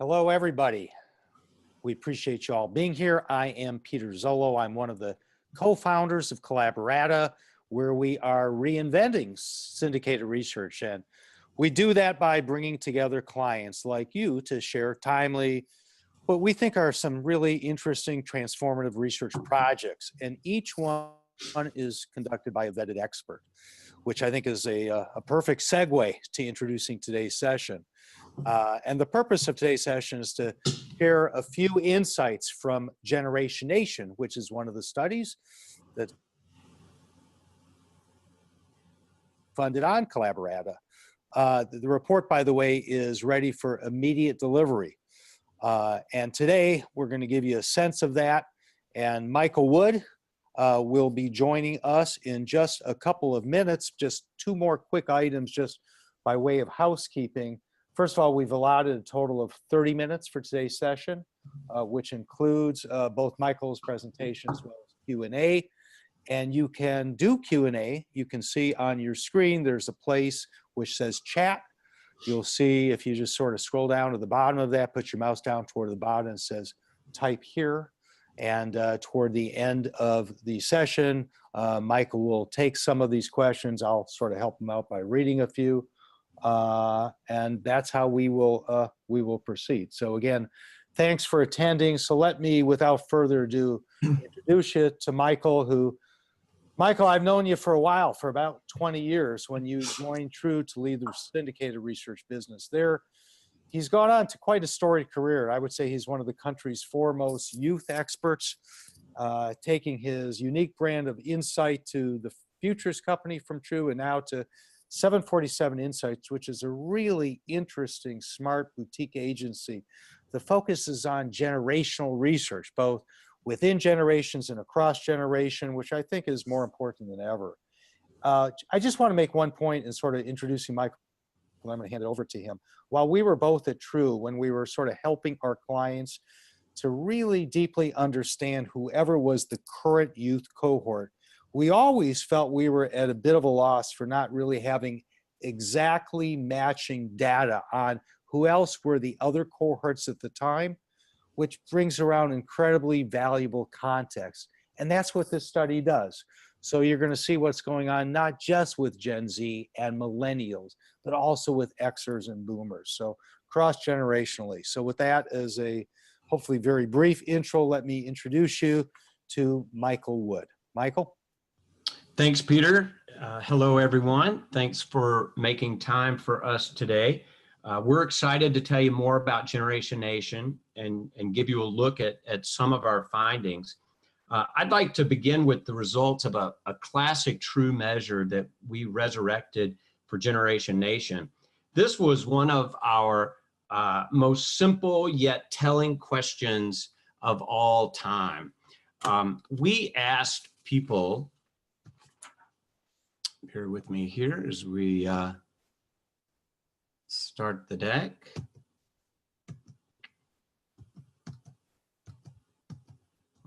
Hello, everybody. We appreciate you all being here. I am Peter Zollo. I'm one of the co-founders of Collaborata, where we are reinventing syndicated research. And we do that by bringing together clients like you to share timely, what we think are some really interesting transformative research projects. And each one is conducted by a vetted expert, which I think is a perfect segue to introducing today's session. And the purpose of today's session is to share a few insights from Generation Nation, which is one of the studies that's funded on Collaborata. The report, by the way, is ready for immediate delivery. And today, we're going to give you a sense of that. And Michael Wood will be joining us in just a couple of minutes. Just two more quick items just by way of housekeeping. First of all, we've allotted a total of 30 minutes for today's session, which includes both Michael's presentation as well as Q&A. And you can do Q&A. You can see on your screen, there's a place which says chat. You'll see if you just sort of scroll down to the bottom of that, put your mouse down toward the bottom, it says type here. And toward the end of the session, Michael will take some of these questions. I'll sort of help him out by reading a few. And that's how we will proceed. So again, thanks for attending. So let me, without further ado, introduce you to Michael, Michael, I've known you for a while, for about 20 years when you joined True to lead the syndicated research business there. He's gone on to quite a storied career. I would say he's one of the country's foremost youth experts, taking his unique brand of insight to the Futures Company from True and now to 747 Insights, which is a really interesting, smart boutique agency. The focus is on generational research, both within generations and across generation, which I think is more important than ever. I just want to make one point in sort of introducing Michael. I'm going to hand it over to him. While we were both at True, when we were sort of helping our clients to really deeply understand whoever was the current youth cohort, we always felt we were at a bit of a loss for not really having exactly matching data on who else were the other cohorts at the time, which brings around incredibly valuable context. And that's what this study does. So you're going to see what's going on, not just with Gen Z and millennials, but also with Xers and boomers. So cross-generationally. So with that as a hopefully very brief intro, let me introduce you to Michael Wood. Michael? Thanks, Peter. Hello, everyone. Thanks for making time for us today. We're excited to tell you more about Generation Nation and give you a look at some of our findings. I'd like to begin with the results of a classic True measure that we resurrected for Generation Nation. This was one of our most simple yet telling questions of all time. We asked people, bear with me here as we start the deck.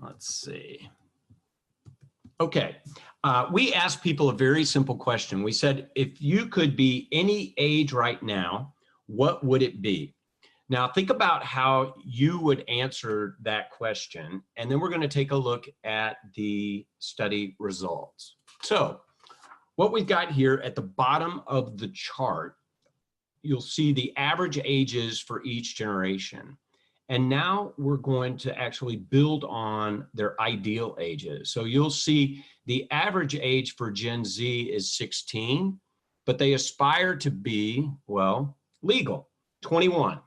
Let's see. Okay, we asked people a very simple question. We said, if you could be any age right now, what would it be? Now think about how you would answer that question, and then we're going to take a look at the study results. So what we've got here at the bottom of the chart, you'll see the average ages for each generation. And now we're going to actually build on their ideal ages. So you'll see the average age for Gen Z is 16, but they aspire to be, well, legal, 21.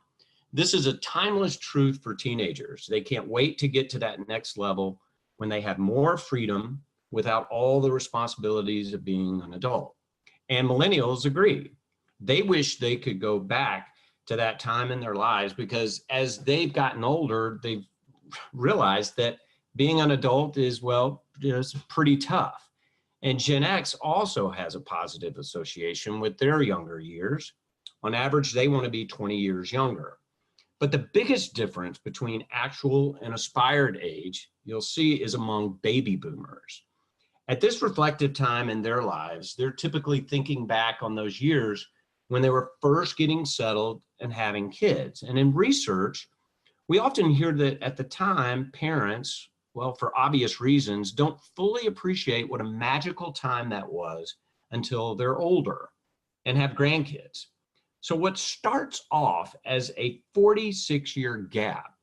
This is a timeless truth for teenagers. They can't wait to get to that next level when they have more freedom without all the responsibilities of being an adult. And millennials agree. They wish they could go back to that time in their lives because as they've gotten older, they've realized that being an adult is, well, just pretty tough. And Gen X also has a positive association with their younger years. On average, they want to be 20 years younger. But the biggest difference between actual and aspired age, you'll see, is among baby boomers. At this reflective time in their lives, they're typically thinking back on those years when they were first getting settled and having kids. And in research, we often hear that at the time, parents, well, for obvious reasons, don't fully appreciate what a magical time that was until they're older and have grandkids. So what starts off as a 46-year gap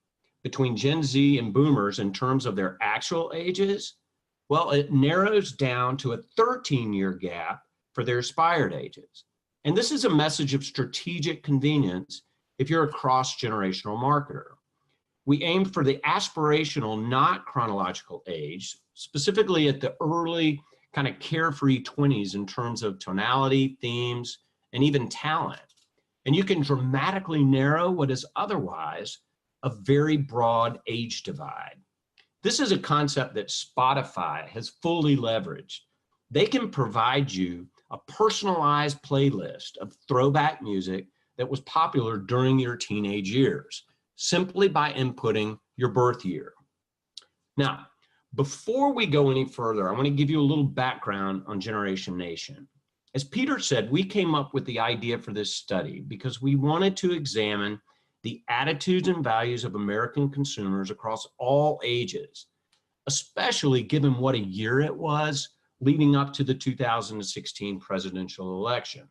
between Gen Z and boomers in terms of their actual ages, well, it narrows down to a 13-year gap for their aspired ages. And this is a message of strategic convenience if you're a cross-generational marketer. We aim for the aspirational, not chronological age, specifically at the early kind of carefree 20s in terms of tonality, themes, and even talent. And you can dramatically narrow what is otherwise a very broad age divide. This is a concept that Spotify has fully leveraged. They can provide you a personalized playlist of throwback music that was popular during your teenage years, simply by inputting your birth year. Now, before we go any further, I want to give you a little background on Generation Nation. As Peter said, we came up with the idea for this study because we wanted to examine the attitudes and values of American consumers across all ages, especially given what a year it was leading up to the 2016 presidential election.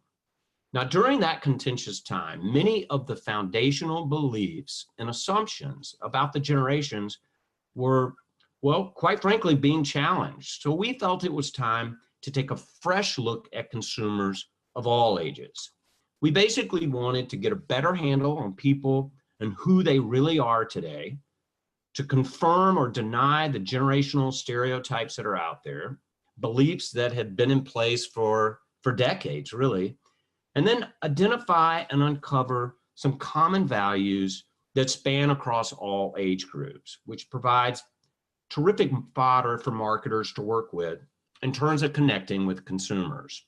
Now, during that contentious time, many of the foundational beliefs and assumptions about the generations were, well, quite frankly, being challenged. So we felt it was time to take a fresh look at consumers of all ages. We basically wanted to get a better handle on people and who they really are today, to confirm or deny the generational stereotypes that are out there, beliefs that had been in place for decades, really, and then identify and uncover some common values that span across all age groups, which provides terrific fodder for marketers to work with in terms of connecting with consumers.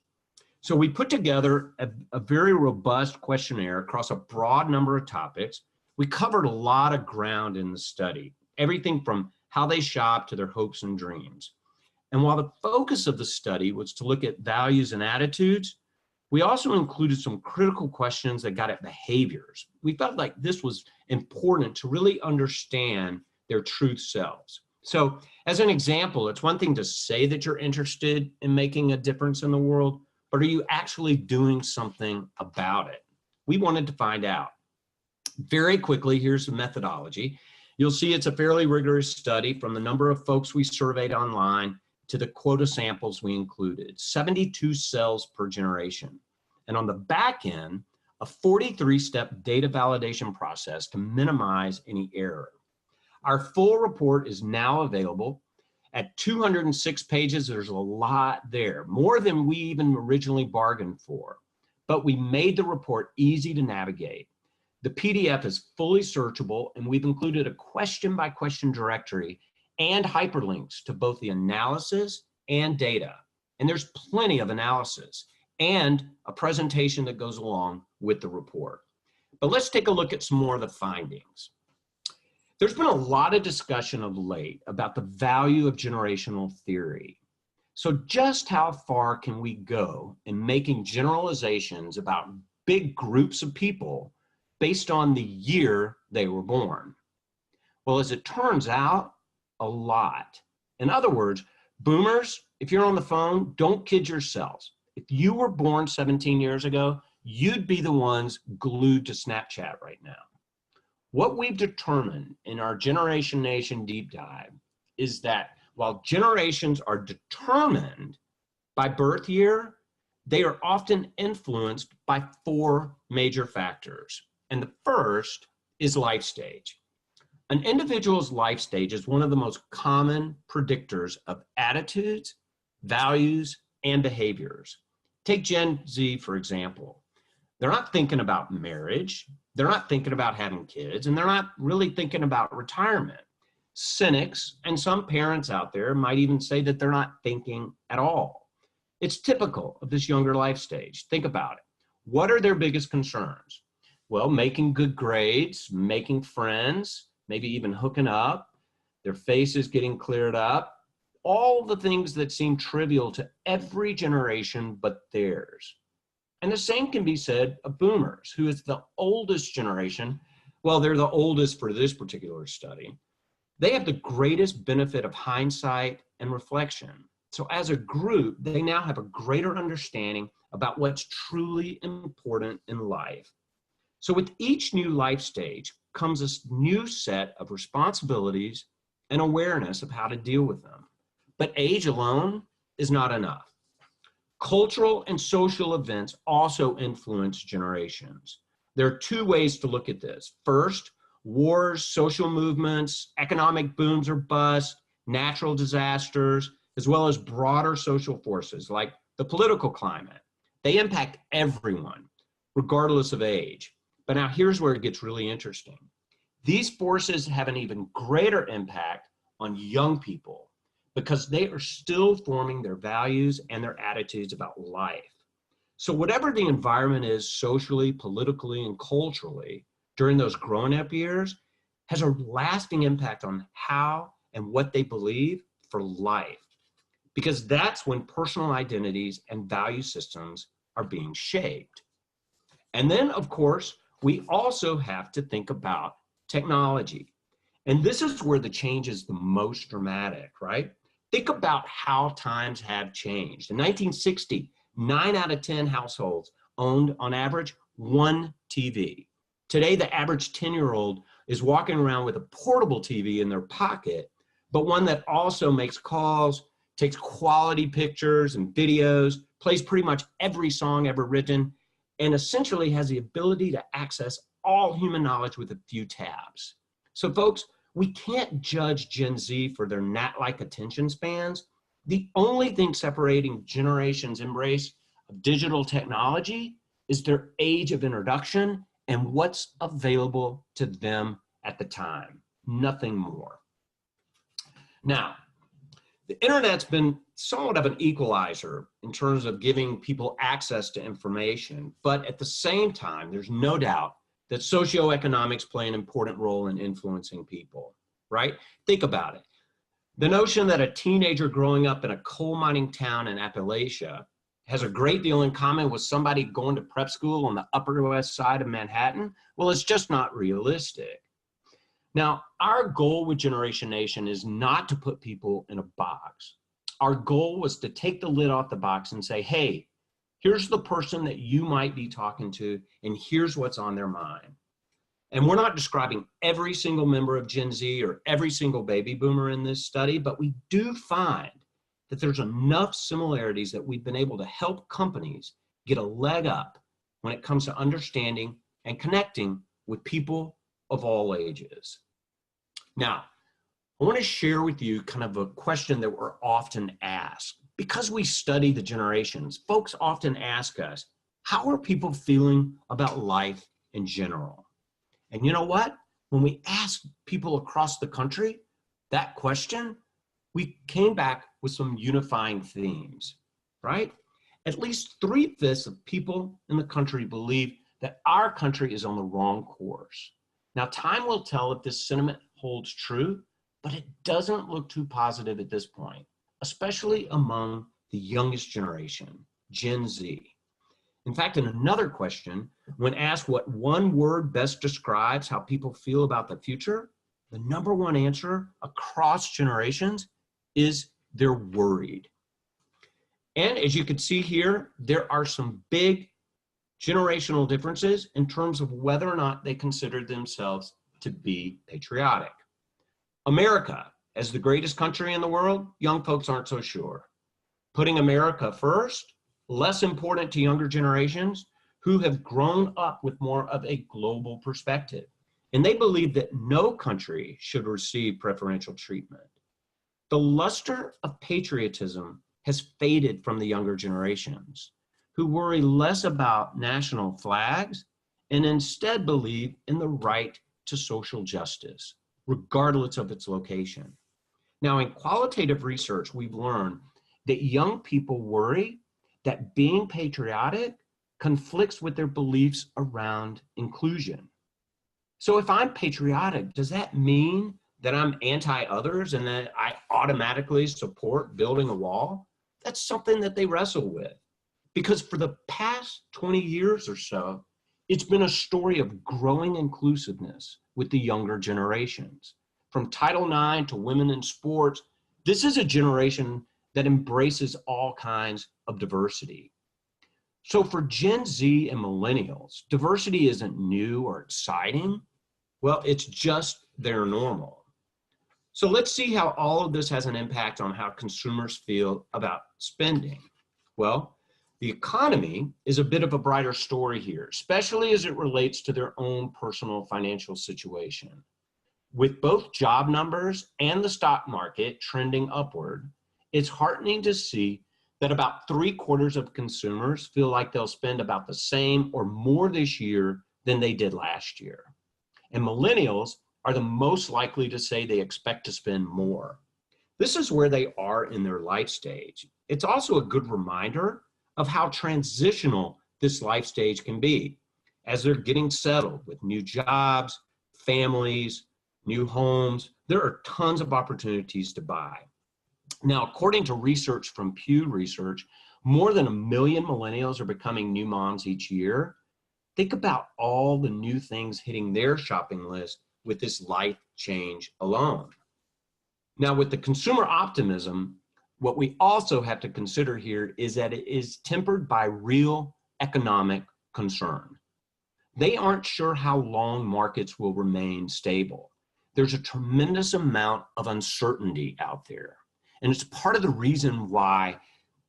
So we put together a very robust questionnaire across a broad number of topics. We covered a lot of ground in the study, everything from how they shop to their hopes and dreams. And while the focus of the study was to look at values and attitudes, we also included some critical questions that got at behaviors. We felt like this was important to really understand their truth selves. So as an example, it's one thing to say that you're interested in making a difference in the world, but are you actually doing something about it? We wanted to find out. Very quickly, here's the methodology. You'll see it's a fairly rigorous study from the number of folks we surveyed online to the quota samples we included, 72 cells per generation. And on the back end, a 43-step data validation process to minimize any error. Our full report is now available at 206 pages. There's a lot there, more than we even originally bargained for, but we made the report easy to navigate. The PDF is fully searchable, and we've included a question-by-question directory and hyperlinks to both the analysis and data. And there's plenty of analysis and a presentation that goes along with the report. But let's take a look at some more of the findings. There's been a lot of discussion of late about the value of generational theory. So just how far can we go in making generalizations about big groups of people based on the year they were born? Well, as it turns out, a lot. In other words, boomers, if you're on the phone, don't kid yourselves. If you were born 17 years ago, you'd be the ones glued to Snapchat right now. What we've determined in our Generation Nation deep dive is that while generations are determined by birth year, they are often influenced by 4 major factors. And the first is life stage. An individual's life stage is one of the most common predictors of attitudes, values, and behaviors. Take Gen Z, for example. They're not thinking about marriage, they're not thinking about having kids, and they're not really thinking about retirement. Cynics and some parents out there might even say that they're not thinking at all. It's typical of this younger life stage. Think about it. What are their biggest concerns? Well, making good grades, making friends, maybe even hooking up, their faces getting cleared up, all the things that seem trivial to every generation but theirs. And the same can be said of boomers, who is the oldest generation. Well, they're the oldest for this particular study. They have the greatest benefit of hindsight and reflection. So as a group, they now have a greater understanding about what's truly important in life. So with each new life stage comes a new set of responsibilities and awareness of how to deal with them. But age alone is not enough. Cultural and social events also influence generations. There are two ways to look at this. First, wars, social movements, economic booms or busts, natural disasters, as well as broader social forces like the political climate. They impact everyone, regardless of age. But now here's where it gets really interesting. These forces have an even greater impact on young people because they are still forming their values and their attitudes about life. So whatever the environment is socially, politically, and culturally during those growing-up years has a lasting impact on how and what they believe for life, because that's when personal identities and value systems are being shaped. And then, of course, we also have to think about technology. And this is where the change is the most dramatic, right? Think about how times have changed. In 1960, 9 out of 10 households owned, on average, one TV. Today, the average 10-year-old is walking around with a portable TV in their pocket, but one that also makes calls, takes quality pictures and videos, plays pretty much every song ever written, and essentially has the ability to access all human knowledge with a few tabs. So folks, we can't judge Gen Z for their gnat-like attention spans. The only thing separating generations' embrace of digital technology is their age of introduction and what's available to them at the time, nothing more. Now, the internet's been somewhat of an equalizer in terms of giving people access to information, but at the same time, there's no doubt that socioeconomics play an important role in influencing people, right? Think about it. The notion that a teenager growing up in a coal mining town in Appalachia has a great deal in common with somebody going to prep school on the Upper West Side of Manhattan, well, it's just not realistic. Now, our goal with Generation Nation is not to put people in a box. Our goal was to take the lid off the box and say, hey, here's the person that you might be talking to, and here's what's on their mind. And we're not describing every single member of Gen Z or every single baby boomer in this study, but we do find that there's enough similarities that we've been able to help companies get a leg up when it comes to understanding and connecting with people of all ages. Now, I want to share with you kind of a question that we're often asked. Because we study the generations, folks often ask us, how are people feeling about life in general? And you know what? When we asked people across the country that question, we came back with some unifying themes, right? At least 3/5 of people in the country believe that our country is on the wrong course. Now, time will tell if this sentiment holds true, but it doesn't look too positive at this point, especially among the youngest generation, Gen Z. In fact, in another question, when asked what one word best describes how people feel about the future, the #1 answer across generations is they're worried. And as you can see here, there are some big generational differences in terms of whether or not they consider themselves to be patriotic. America, as the greatest country in the world, young folks aren't so sure. Putting America first, less important to younger generations who have grown up with more of a global perspective. And they believe that no country should receive preferential treatment. The luster of patriotism has faded from the younger generations, who worry less about national flags and instead believe in the right to social justice, regardless of its location. Now, in qualitative research, we've learned that young people worry that being patriotic conflicts with their beliefs around inclusion. So if I'm patriotic, does that mean that I'm anti-others and that I automatically support building a wall? That's something that they wrestle with. because for the past 20 years or so, it's been a story of growing inclusiveness with the younger generations. From Title IX to women in sports, this is a generation that embraces all kinds of diversity. So for Gen Z and millennials, diversity isn't new or exciting. Well, it's just their normal. So let's see how all of this has an impact on how consumers feel about spending. Well, the economy is a bit of a brighter story here, especially as it relates to their own personal financial situation. With both job numbers and the stock market trending upward, it's heartening to see that about 3/4 of consumers feel like they'll spend about the same or more this year than they did last year. And millennials are the most likely to say they expect to spend more. This is where they are in their life stage. It's also a good reminder of how transitional this life stage can be as they're getting settled with new jobs, families, new homes. There are tons of opportunities to buy. Now, according to research from Pew Research, more than 1 million millennials are becoming new moms each year. Think about all the new things hitting their shopping list with this life change alone. Now, with the consumer optimism, what we also have to consider here is that it is tempered by real economic concern. They aren't sure how long markets will remain stable. There's a tremendous amount of uncertainty out there. And it's part of the reason why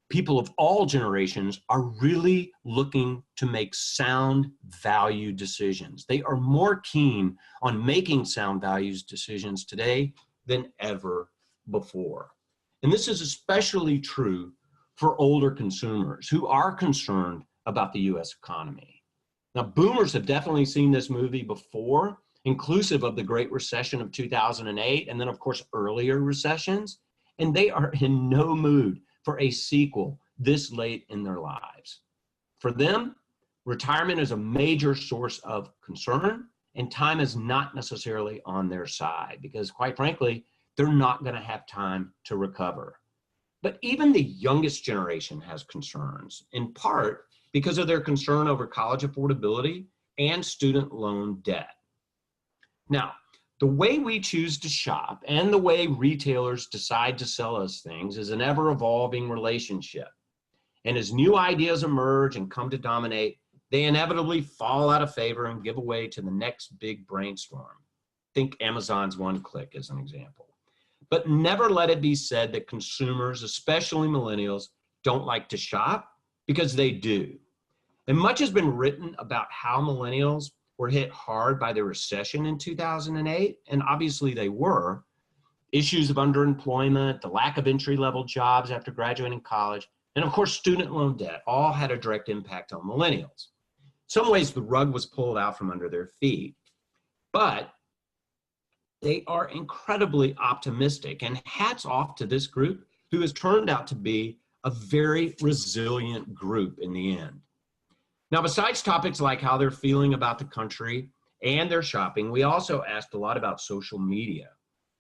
people of all generations are really looking to make sound value decisions. They are more keen on making sound values decisions today than ever before. And this is especially true for older consumers who are concerned about the US economy. Now, boomers have definitely seen this movie before, inclusive of the Great Recession of 2008, and then of course earlier recessions, and they are in no mood for a sequel this late in their lives. For them, retirement is a major source of concern, and time is not necessarily on their side because, quite frankly, they're not going to have time to recover. But even the youngest generation has concerns, in part because of their concern over college affordability and student loan debt. Now, the way we choose to shop and the way retailers decide to sell us things is an ever-evolving relationship. And as new ideas emerge and come to dominate, they inevitably fall out of favor and give way to the next big brainstorm. Think Amazon's one-click as an example. But never let it be said that consumers, especially millennials, don't like to shop, because they do. And much has been written about how millennials were hit hard by the recession in 2008, and obviously they were. Issues of underemployment, the lack of entry-level jobs after graduating college, and of course student loan debt all had a direct impact on millennials. In some ways, the rug was pulled out from under their feet. But they are incredibly optimistic, and hats off to this group who has turned out to be a very resilient group in the end. Now, besides topics like how they're feeling about the country and their shopping, we also asked a lot about social media,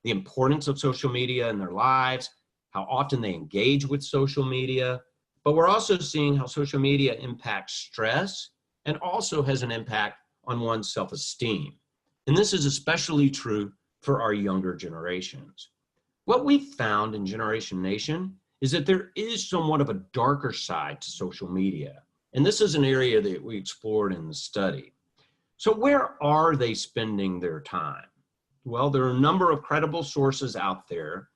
the importance of social media in their lives, how often they engage with social media, but we're also seeing how social media impacts stress and also has an impact on one's self-esteem. And this is especially true for our younger generations. What we found in Generation Nation is that there is somewhat of a darker side to social media. And this is an area that we explored in the study. So where are they spending their time? Well, there are a number of credible sources out there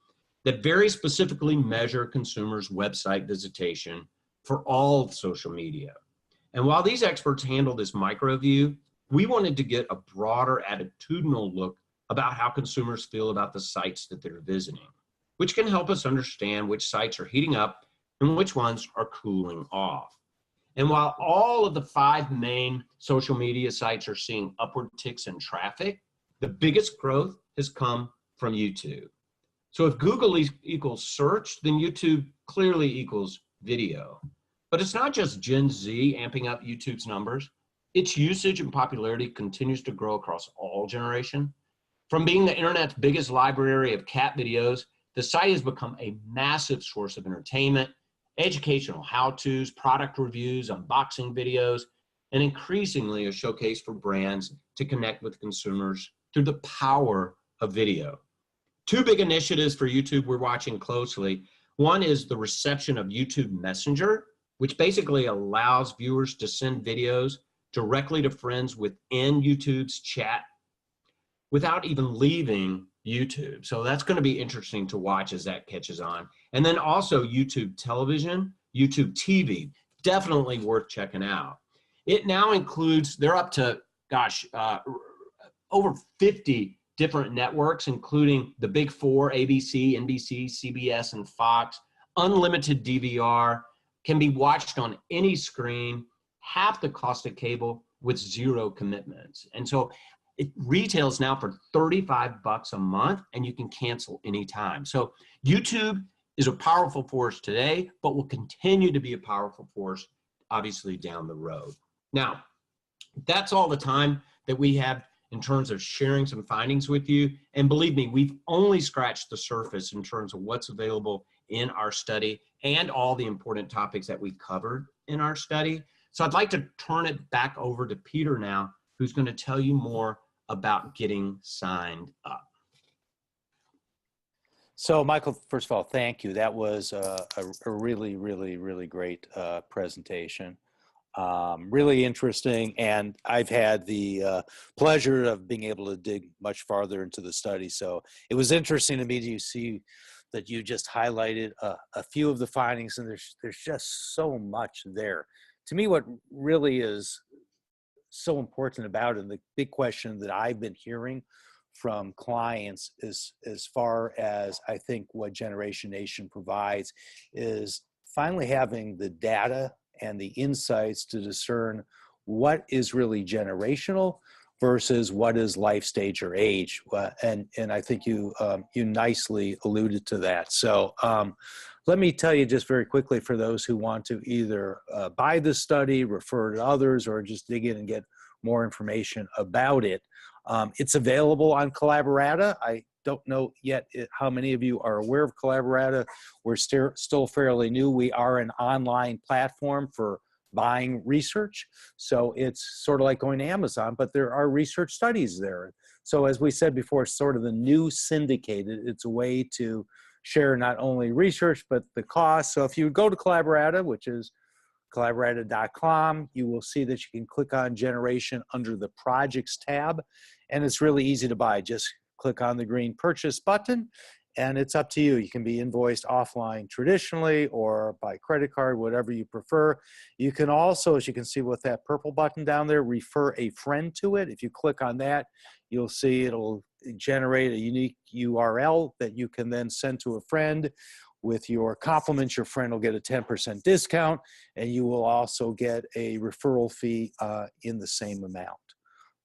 that very specifically measure consumers' website visitation for all of social media. And while these experts handle this micro view, we wanted to get a broader attitudinal look about how consumers feel about the sites that they're visiting, which can help us understand which sites are heating up and which ones are cooling off. And while all of the 5 main social media sites are seeing upward ticks in traffic, the biggest growth has come from YouTube. So if Google equals search, then YouTube clearly equals video. But it's not just Gen Z amping up YouTube's numbers. Its usage and popularity continues to grow across all generations. From being the internet's biggest library of cat videos, the site has become a massive source of entertainment, educational how-tos, product reviews, unboxing videos, and increasingly a showcase for brands to connect with consumers through the power of video. Two big initiatives for YouTube we're watching closely. One is the reception of YouTube Messenger, which basically allows viewers to send videos directly to friends within YouTube's chat without even leaving YouTube. So that's going to be interesting to watch as that catches on. And then also YouTube Television, YouTube TV, definitely worth checking out. It now includes, they're up to, over 50 different networks, including the big four, ABC, NBC, CBS, and Fox. Unlimited DVR, can be watched on any screen, half the cost of cable with zero commitments. And so it retails now for $35 a month, and you can cancel anytime. So YouTube is a powerful force today, but will continue to be a powerful force, obviously, down the road. Now, that's all the time that we have in terms of sharing some findings with you. And believe me, we've only scratched the surface in terms of what's available in our study and all the important topics that we covered in our study. So I'd like to turn it back over to Peter now, who's going to tell you more about getting signed up. So Michael, first of all, thank you. That was a really, really, really great presentation. Really interesting, and I've had the pleasure of being able to dig much farther into the study. So it was interesting to me to see that you just highlighted a few of the findings, and there's just so much there. To me, what really is so important about it, and the big question that I've been hearing from clients is, as far as I think what Generation Nation provides, is finally having the data and the insights to discern what is really generational versus what is life stage or age. And I think you nicely alluded to that. So let me tell you just very quickly, for those who want to either buy the study, refer to others, or just dig in and get more information about it. It's available on Collaborata. I don't know yet how many of you are aware of Collaborata. We're still fairly new. We are an online platform for buying research. So it's sort of like going to Amazon, but there are research studies there. So as we said before, it's sort of the new syndicated. It's a way to share not only research, but the cost. So if you go to Collaborata, which is collaborata.com, you will see that you can click on Generation under the Projects tab, and it's really easy to buy. Just click on the green purchase button, and it's up to you. You can be invoiced offline traditionally or by credit card, whatever you prefer. You can also, as you can see with that purple button down there, refer a friend to it. If you click on that, you'll see it'll generate a unique URL that you can then send to a friend. With your compliments, your friend will get a 10% discount, and you will also get a referral fee in the same amount.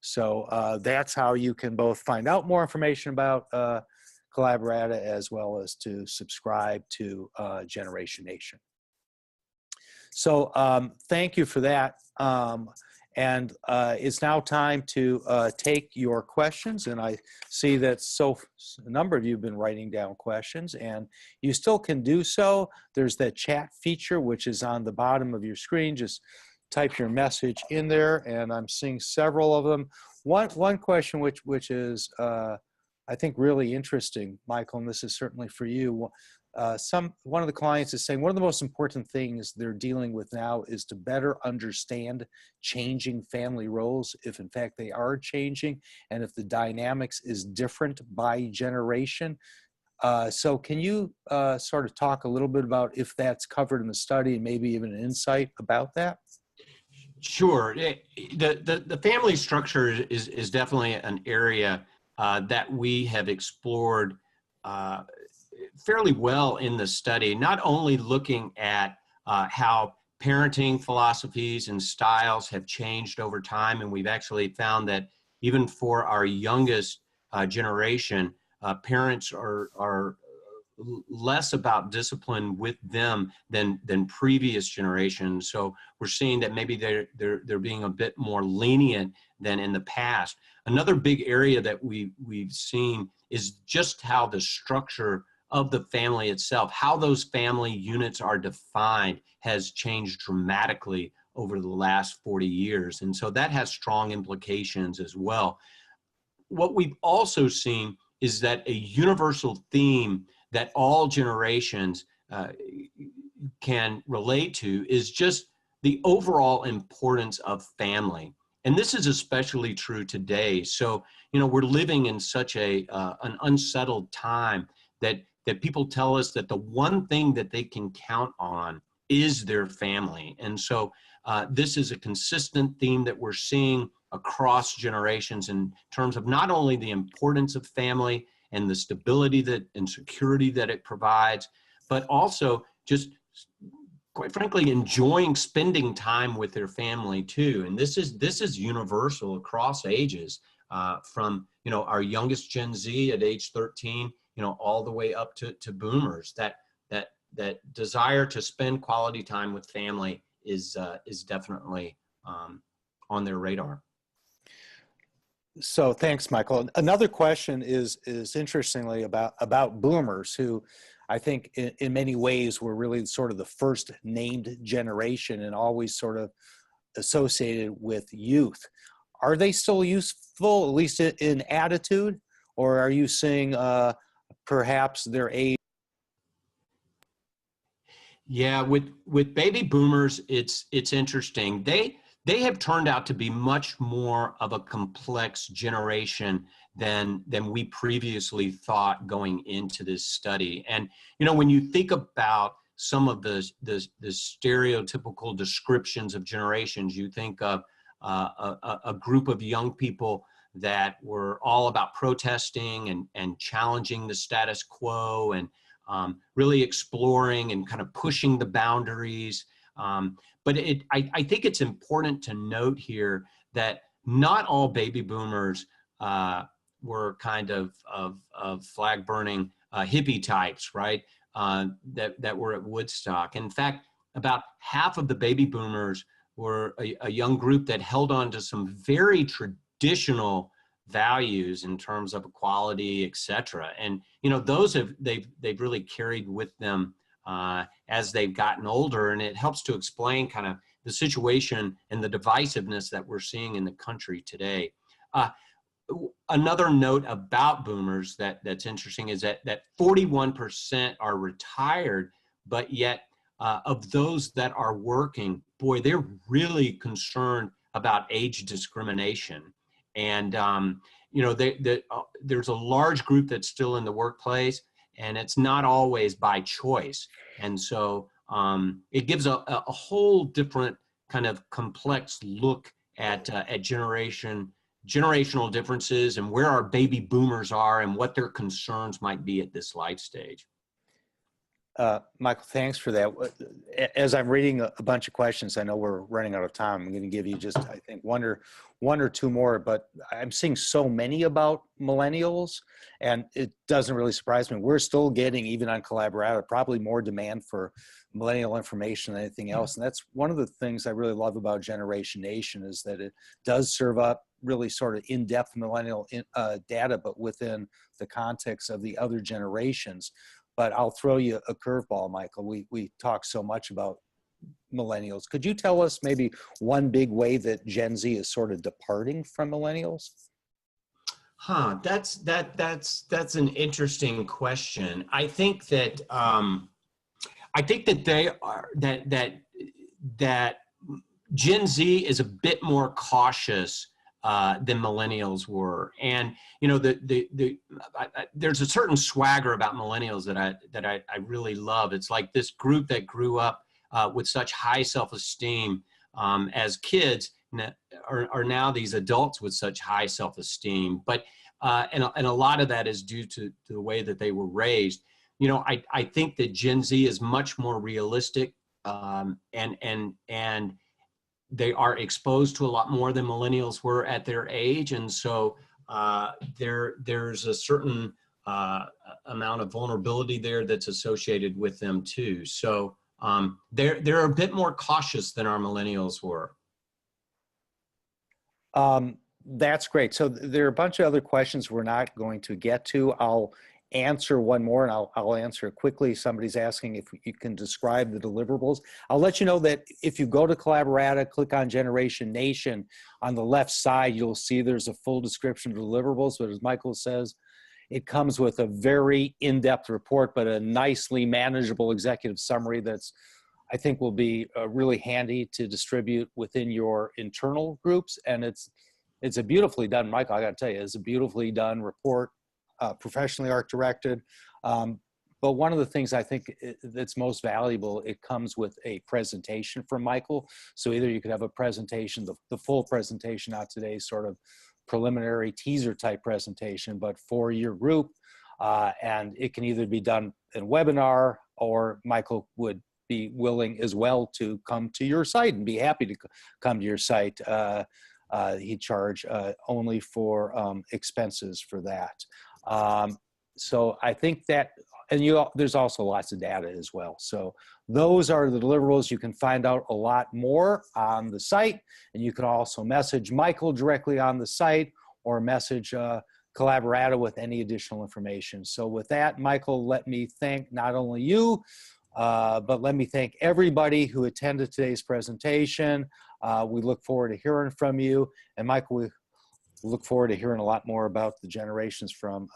So that's how you can both find out more information about Collaborata as well as to subscribe to Generation Nation. So thank you for that. And it's now time to take your questions. And I see that a number of you have been writing down questions, and you still can do so. There's that chat feature, which is on the bottom of your screen. Just type your message in there, and I'm seeing several of them. One question which is, I think, really interesting, Michael, and this is certainly for you. One of the clients is saying one of the most important things they're dealing with now is to better understand changing family roles, if in fact they are changing, and if the dynamics is different by generation. So can you sort of talk a little bit about if that's covered in the study and maybe even an insight about that? Sure. The family structure is definitely an area that we have explored fairly well in the study, not only looking at how parenting philosophies and styles have changed over time, and we've actually found that even for our youngest generation, parents are less about discipline with them than previous generations. So we're seeing that maybe they're being a bit more lenient than in the past. Another big area that we've seen is just how the structure of the family itself, how those family units are defined has changed dramatically over the last 40 years. And so that has strong implications as well. What we've also seen is that a universal theme that all generations can relate to is just the overall importance of family. And this is especially true today. So, we're living in such an unsettled time that people tell us that the one thing that they can count on is their family. And so this is a consistent theme that we're seeing across generations in terms of not only the importance of family and the stability and security that it provides, but also just, quite frankly, enjoying spending time with their family too. And this is universal across ages, from our youngest Gen Z at age 13, all the way up to boomers. That desire to spend quality time with family is definitely on their radar. So thanks, Michael. Another question is interestingly about boomers, who I think in many ways were really sort of the first named generation and always sort of associated with youth. Are they still useful, at least in attitude, or are you seeing perhaps their age? Yeah, with baby boomers, it's interesting. They have turned out to be much more of a complex generation than we previously thought going into this study. And when you think about some of the stereotypical descriptions of generations, you think of a group of young people that were all about protesting and challenging the status quo and really exploring and kind of pushing the boundaries. But I think it's important to note here that not all baby boomers were kind of flag burning hippie types, right? That were at Woodstock. In fact, about half of the baby boomers were a young group that held on to some very traditional values in terms of equality, et cetera. And those they've really carried with them as they've gotten older, and it helps to explain kind of the situation and the divisiveness that we're seeing in the country today. Another note about boomers that's interesting is that 41% are retired, but yet of those that are working, boy, they're really concerned about age discrimination. And there's a large group that's still in the workplace, and it's not always by choice. And so it gives a whole different kind of complex look at generational differences and where our baby boomers are and what their concerns might be at this life stage. Michael, thanks for that. As I'm reading a bunch of questions, I know we're running out of time. I'm going to give you just, I think, one or two more, but I'm seeing so many about millennials, and it doesn't really surprise me. We're still getting, even on Collaborata, probably more demand for millennial information than anything else. And that's one of the things I really love about Generation Nation, is that it does serve up really sort of in-depth millennial data, but within the context of the other generations. But I'll throw you a curveball, Michael. We talk so much about millennials. Could you tell us maybe one big way that Gen Z is sort of departing from millennials? That's an interesting question. I think that they are that Gen Z is a bit more cautious than millennials were, and there's a certain swagger about millennials that I really love. It's like this group that grew up with such high self-esteem as kids are now these adults with such high self-esteem. But and a lot of that is due to the way that they were raised. I think that Gen Z is much more realistic, and they are exposed to a lot more than millennials were at their age. And so there's a certain amount of vulnerability there that's associated with them too. So they're a bit more cautious than our millennials were. That's great. So there are a bunch of other questions we're not going to get to. I'll answer one more, and I'll answer it quickly. Somebody's asking if you can describe the deliverables. I'll let you know that if you go to Collaborata, click on Generation Nation, on the left side, you'll see there's a full description of deliverables. But as Michael says, it comes with a very in-depth report, but a nicely manageable executive summary that's, I think, will be really handy to distribute within your internal groups. And it's a beautifully done, Michael, I got to tell you, it's a beautifully done report, professionally art directed. But one of the things I think that's most valuable, it comes with a presentation from Michael. So either you could have a presentation, the full presentation, not today's sort of preliminary teaser type presentation, but for your group. And it can either be done in webinar, or Michael would be willing as well to come to your site and be happy to come to your site. He'd charge only for expenses for that. So I think that, and there's also lots of data as well. So those are the deliverables. You can find out a lot more on the site, and you can also message Michael directly on the site, or message Collaborata with any additional information. So with that, Michael, let me thank not only you, but let me thank everybody who attended today's presentation. We look forward to hearing from you. And Michael, we look forward to hearing a lot more about the generations from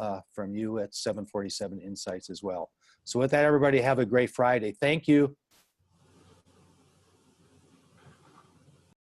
you at 747 Insights as well. So with that, everybody, have a great Friday. Thank you.